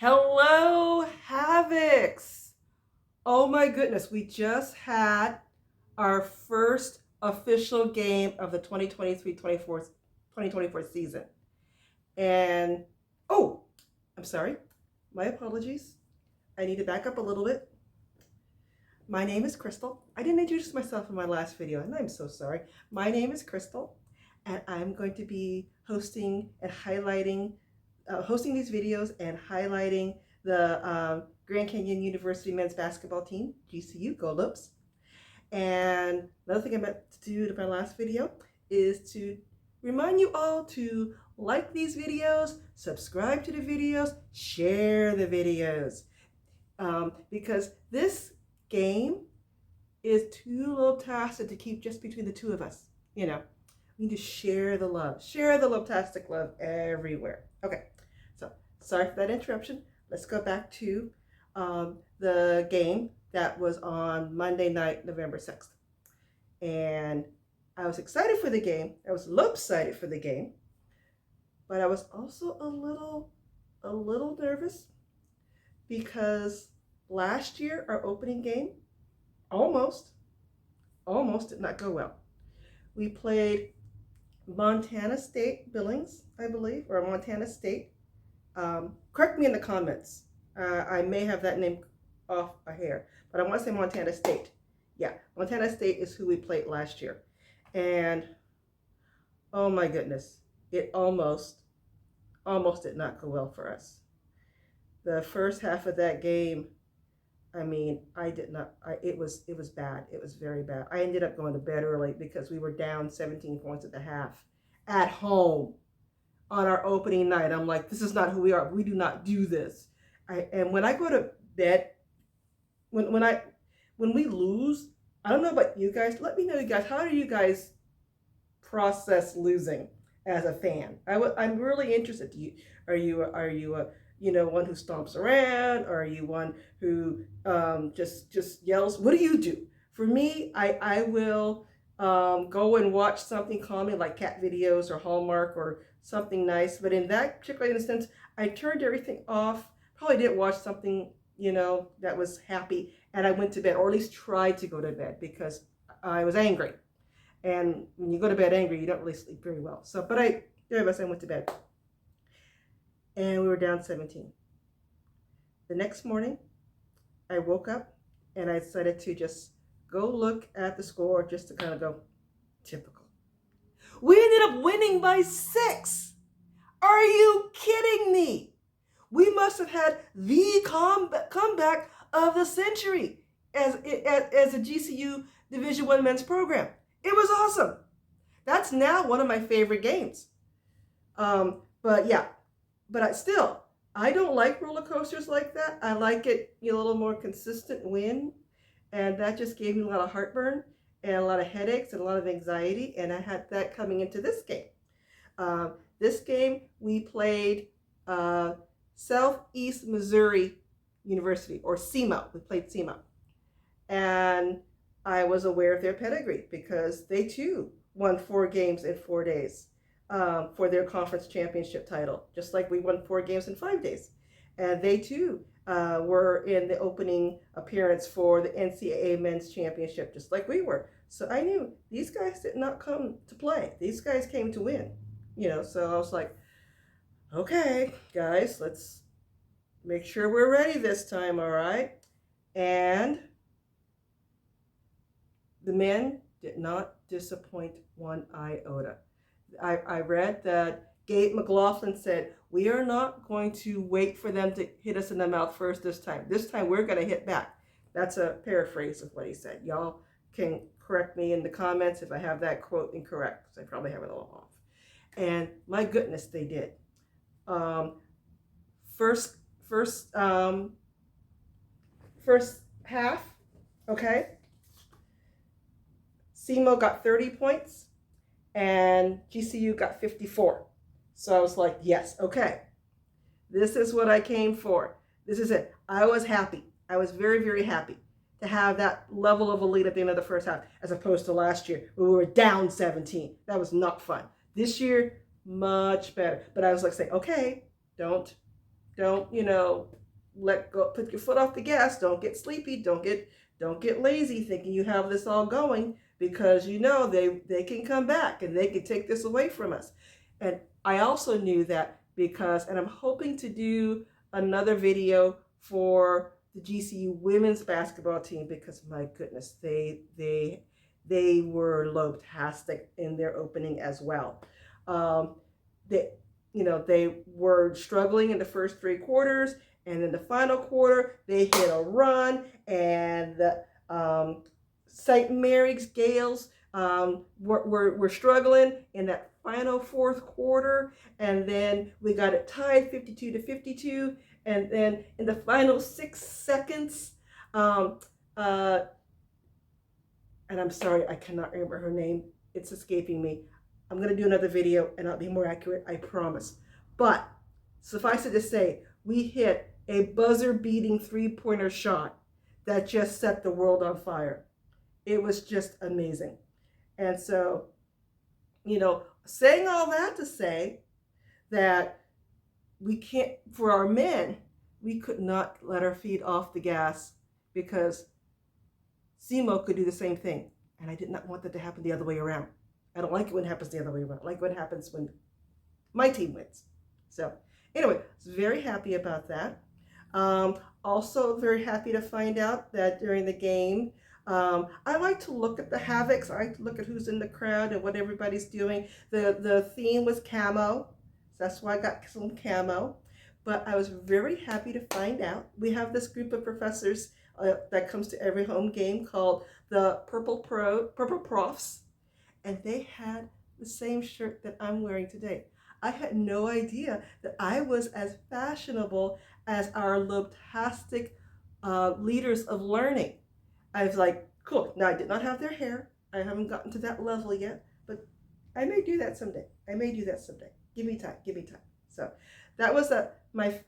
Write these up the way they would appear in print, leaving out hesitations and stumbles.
Hello, Havocs! Oh my goodness, we just had our first official game of the 2023-2024 season. And, oh, I'm sorry. My apologies. I need to back up a little bit. My name is Crystal. I didn't introduce myself in my last video, and I'm so sorry. My name is Crystal, and I'm going to be hosting and highlighting hosting these videos and highlighting the Grand Canyon University men's basketball team, GCU, Go Lopes. And another thing I meant to do in my last video is to remind you all to like these videos, subscribe to the videos, share the videos. Because this game is too low-tastic to keep just between the two of us. You know, we need to share the love. Share the low-tastic love everywhere. Okay. Sorry for that interruption. Let's go back to the game that was on Monday night, November 6th. And I was excited for the game. I was lopsided for the game. But I was also a little nervous because last year, our opening game almost did not go well. We played Montana State Billings, I believe, or Montana State. Correct me in the comments. I may have that name off a hair, but I want to say Montana State. Yeah, Montana State is who we played last year. And oh my goodness, it almost did not go well for us. The first half of that game, I mean, it was bad. It was very bad. I ended up going to bed early because we were down 17 points at the half at home. On our opening night, I'm like, this is not who we are. We do not do this. And when I go to bed, when we lose, I don't know about you guys. Let me know, you guys. How do you guys process losing as a fan? I'm really interested. Are you a one who stomps around, or are you one who just yells? What do you do? For me, I will go and watch something calming like cat videos or Hallmark or something nice. But in that particular instance, I turned everything off. Probably didn't watch something, that was happy. And I went to bed, or at least tried to go to bed, because I was angry. And when you go to bed angry, you don't really sleep very well. So, but I went to bed. And we were down 17. The next morning, I woke up and I decided to just go look at the score just to kind of go, typical. We ended up winning by 6. Are you kidding me? We must have had the comeback of the century as a GCU Division I men's program. It was awesome. That's now one of my favorite games. But I don't like roller coasters like that. I like it a little more consistent win. And that just gave me a lot of heartburn and a lot of headaches and a lot of anxiety. And I had that coming into this game. This game, we played Southeast Missouri University, or SEMO. We played SEMO. And I was aware of their pedigree because they too won 4 games in 4 days for their conference championship title, just like we won 4 games in 5 days. And they too were in the opening appearance for the NCAA men's championship, just like we were. So I knew these guys did not come to play. These guys came to win, so I was like, okay, guys, let's make sure we're ready this time, all right? And the men did not disappoint one iota. I read that Gabe McLaughlin said, we are not going to wait for them to hit us in the mouth first this time. This time we're going to hit back. That's a paraphrase of what he said. Y'all can correct me in the comments if I have that quote incorrect, because I probably have it a little off. And my goodness, they did. First half, okay? SEMO got 30 points and GCU got 54. So I was like, yes, okay. This is what I came for. This is it. I was happy. I was very, very happy to have that level of a lead at the end of the first half, as opposed to last year where we were down 17. That was not fun. This year, much better. But I was like saying, okay, don't Don't, let go, put your foot off the gas. Don't get sleepy. Don't get lazy thinking you have this all going, because they can come back and they can take this away from us. And I also knew that because, and I'm hoping to do another video for the GCU women's basketball team, because my goodness, they were low-tastic in their opening as well. They they were struggling in the first three quarters, and in the final quarter they hit a run, and the St. Mary's Gales were struggling in that final fourth quarter, and then we got it tied 52-52, and then in the final 6 seconds, um, uh, and I'm sorry, I cannot remember her name. It's escaping me. I'm going to do another video and I'll be more accurate, I promise. But suffice it to say, we hit a buzzer-beating three-pointer shot that just set the world on fire. It was just amazing. And so, saying all that to say that we can't, for our men, we could not let our feet off the gas, because SEMO could do the same thing. And I did not want that to happen the other way around. I don't like it when it happens the other way around. I like what happens when my team wins. So anyway, I was very happy about that. Also very happy to find out that during the game, I like to look at the havocs. I like to look at who's in the crowd and what everybody's doing. The theme was camo. So that's why I got some camo. But I was very happy to find out we have this group of professors that comes to every home game called the Purple Profs, and they had the same shirt that I'm wearing today. I had no idea that I was as fashionable as our lobe-tastic leaders of learning. I was like, cool. Now, I did not have their hair. I haven't gotten to that level yet, but I may do that someday. Give me time. So that was my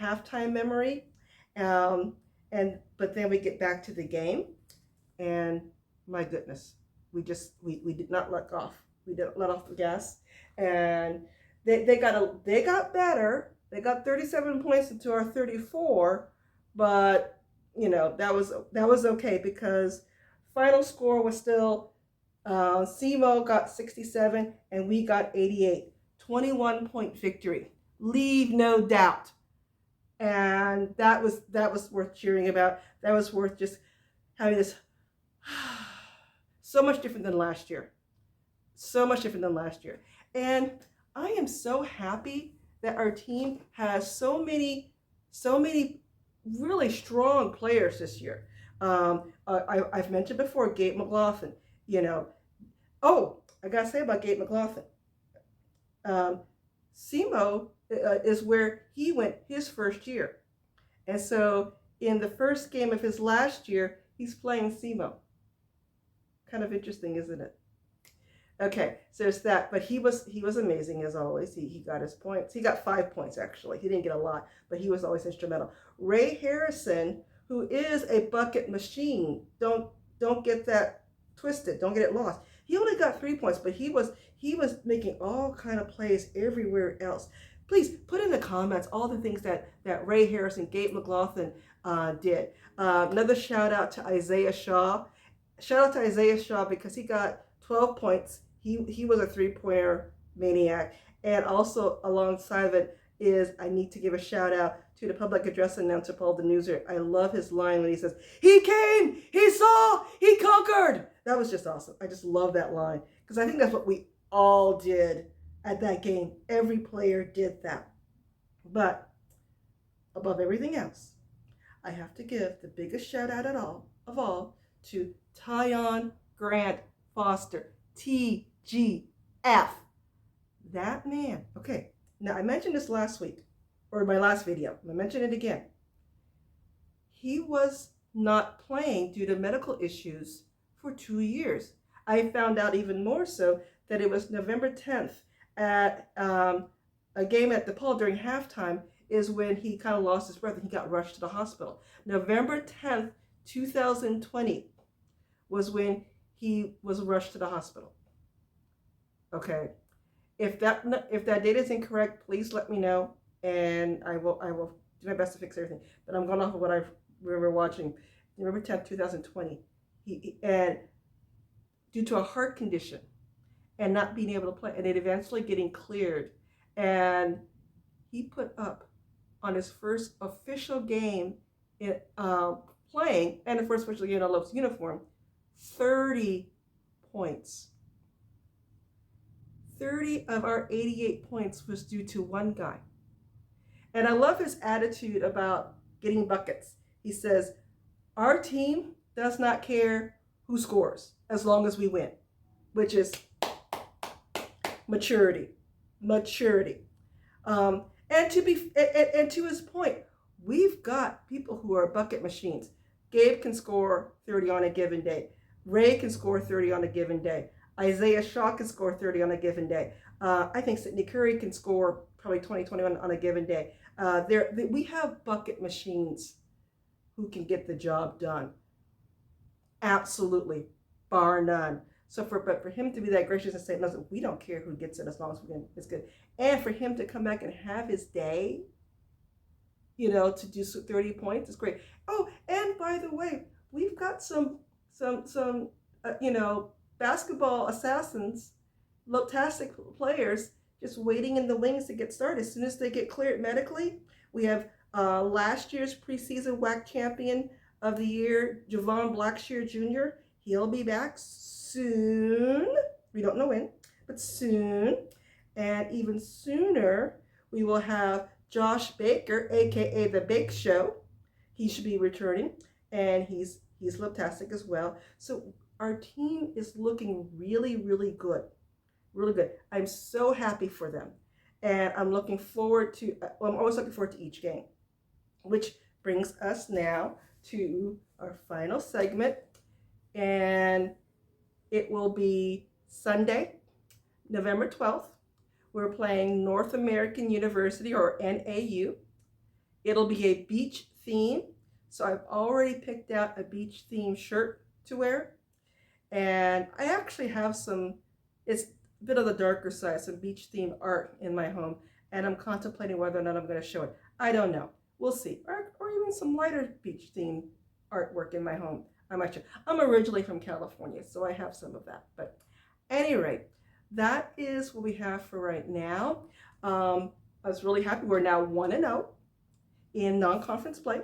halftime memory. But then we get back to the game, and my goodness, we did not let off. We didn't let off the gas, and they got better. They got 37 points into our 34, but that was okay, because final score was still SEMO got 67 and we got 88. 21-point victory. Leave no doubt. And that was worth cheering about. That was worth just having this. So much different than last year. And I am so happy that our team has so many really strong players this year. I've mentioned before Gabe McLaughlin. Oh, I gotta say about Gabe McLaughlin. SEMO is where he went his first year. And so in the first game of his last year, he's playing SEMO. Kind of interesting, isn't it? Okay, so there's that. But he was amazing as always. He got his points. He got 5 points, actually. He didn't get a lot, but he was always instrumental. Ray Harrison, who is a bucket machine, don't get that twisted. Don't get it lost. He only got 3 points, but he was making all kind of plays everywhere else. Please put in the comments all the things that Ray Harrison, Gabe McLaughlin did. Another shout out to Isaiah Shaw. Shout out to Isaiah Shaw because he got 12 points. He was a three-pointer maniac. And also alongside of it is, I need to give a shout out to the public address announcer, Paul DeNuser. I love his line when he says, "He came, he saw, he conquered." That was just awesome. I just love that line, because I think that's what we all did at that game. Every player did that. But above everything else, I have to give the biggest shout out of all to Tyon Grant Foster, TGF. That man. Okay, now I mentioned this last week, or my last video. I'm going to mention it again. He was not playing due to medical issues for 2 years. I found out even more so that it was November 10th at a game at DePaul during halftime is when he kind of lost his breath and he got rushed to the hospital. November 10th, 2020 was when he was rushed to the hospital. Okay. If that data is incorrect, please let me know. and I will do my best to fix everything. But I'm going off of what I remember watching. November 10th, 2020. And due to a heart condition and not being able to play, and it eventually getting cleared, and he put up on his first official game in playing, and the first official game in a Lopes uniform, 30 points. 30 of our 88 points was due to one guy. And I love his attitude about getting buckets. He says, our team does not care who scores as long as we win, which is maturity. And to his point, we've got people who are bucket machines. Gabe can score 30 on a given day. Ray can score 30 on a given day. Isaiah Shaw can score 30 on a given day. I think Sidney Curry can score probably 20, 21 on a given day. We have bucket machines who can get the job done. Absolutely, bar none. So for him to be that gracious and say, no, we don't care who gets it as long as we win, it's good. And for him to come back and have his day, to do 30 points is great. Oh, and by the way, we've got some basketball assassins, fantastic players just waiting in the wings to get started. As soon as they get cleared medically, we have last year's preseason WAC champion of the year, Javon Blackshear Jr. He'll be back soon. We don't know when, but soon. And even sooner, we will have Josh Baker, aka The Bake Show. He should be returning, and he's fantastic as well. So our team is looking really, really good. Really good. I'm so happy for them. And I'm looking forward to, I'm always looking forward to each game. Which brings us now to our final segment. And it will be Sunday, November 12th. We're playing North American University, or NAU. It'll be a beach theme. So I've already picked out a beach theme shirt to wear. And I actually have it's a bit of the darker side, some beach themed art in my home. And I'm contemplating whether or not I'm going to show it. I don't know. We'll see. Or even some lighter beach themed artwork in my home. I might show. I'm originally from California, so I have some of that. But at any rate, that is what we have for right now. I was really happy. We're now 1-0 in non-conference play.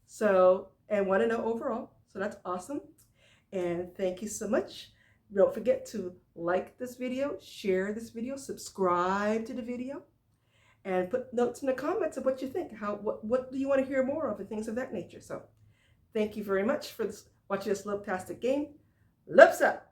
So, and 1-0 overall. So that's awesome. And thank you so much. Don't forget to like this video, share this video, subscribe to the video, and put notes in the comments of what you think. What do you want to hear more of, and things of that nature. So thank you very much for watching this love-tastic game. Loves up!